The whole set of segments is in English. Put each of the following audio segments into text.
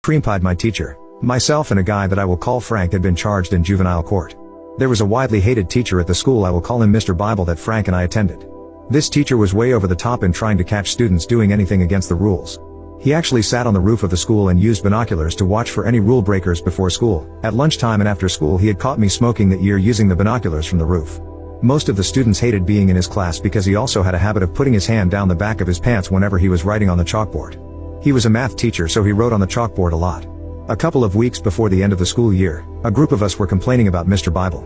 Creampied, my teacher. Myself and a guy that I will call Frank had been charged in juvenile court. There was a widely hated teacher at the school, I will call him Mr. Bible, that Frank and I attended. This teacher was way over the top in trying to catch students doing anything against the rules. He actually sat on the roof of the school and used binoculars to watch for any rule breakers before school. At lunchtime and after school he had caught me smoking that year using the binoculars from the roof. Most of the students hated being in his class because he also had a habit of putting his hand down the back of his pants whenever he was writing on the chalkboard. He was a math teacher, so he wrote on the chalkboard a lot. A couple of weeks before the end of the school year, a group of us were complaining about Mr. Bible.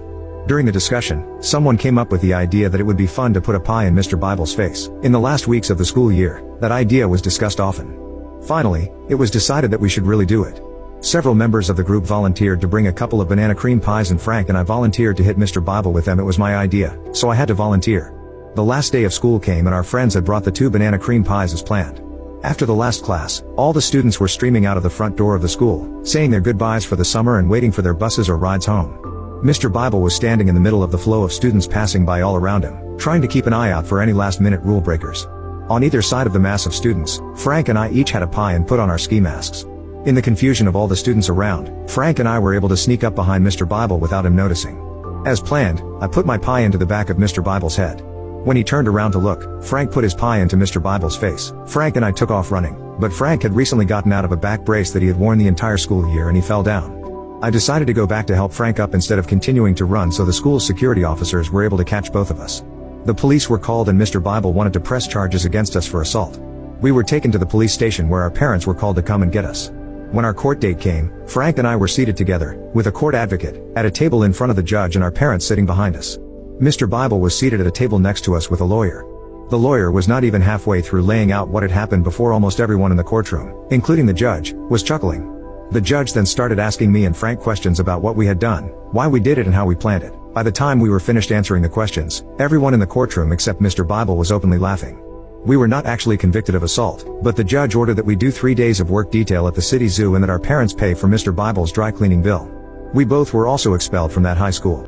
During the discussion, someone came up with the idea that it would be fun to put a pie in Mr. Bible's face. In the last weeks of the school year, that idea was discussed often. Finally, it was decided that we should really do it. Several members of the group volunteered to bring a couple of banana cream pies, and Frank and I volunteered to hit Mr. Bible with them. It was my idea, so I had to volunteer. The last day of school came and our friends had brought the 2 banana cream pies as planned. After the last class, all the students were streaming out of the front door of the school, saying their goodbyes for the summer and waiting for their buses or rides home. Mr. Bible was standing in the middle of the flow of students passing by all around him, trying to keep an eye out for any last-minute rule breakers. On either side of the mass of students, Frank and I each had a pie and put on our ski masks. In the confusion of all the students around, Frank and I were able to sneak up behind Mr. Bible without him noticing. As planned, I put my pie into the back of Mr. Bible's head. When he turned around to look, Frank put his pie into Mr. Bible's face. Frank and I took off running, but Frank had recently gotten out of a back brace that he had worn the entire school year and he fell down. I decided to go back to help Frank up instead of continuing to run, so the school's security officers were able to catch both of us. The police were called and Mr. Bible wanted to press charges against us for assault. We were taken to the police station where our parents were called to come and get us. When our court date came, Frank and I were seated together, with a court advocate, at a table in front of the judge and our parents sitting behind us. Mr. Bible was seated at a table next to us with a lawyer. The lawyer was not even halfway through laying out what had happened before almost everyone in the courtroom, including the judge, was chuckling. The judge then started asking me and Frank questions about what we had done, why we did it and how we planned it. By the time we were finished answering the questions, everyone in the courtroom except Mr. Bible was openly laughing. We were not actually convicted of assault, but the judge ordered that we do 3 days of work detail at the city zoo and that our parents pay for Mr. Bible's dry cleaning bill. We both were also expelled from that high school.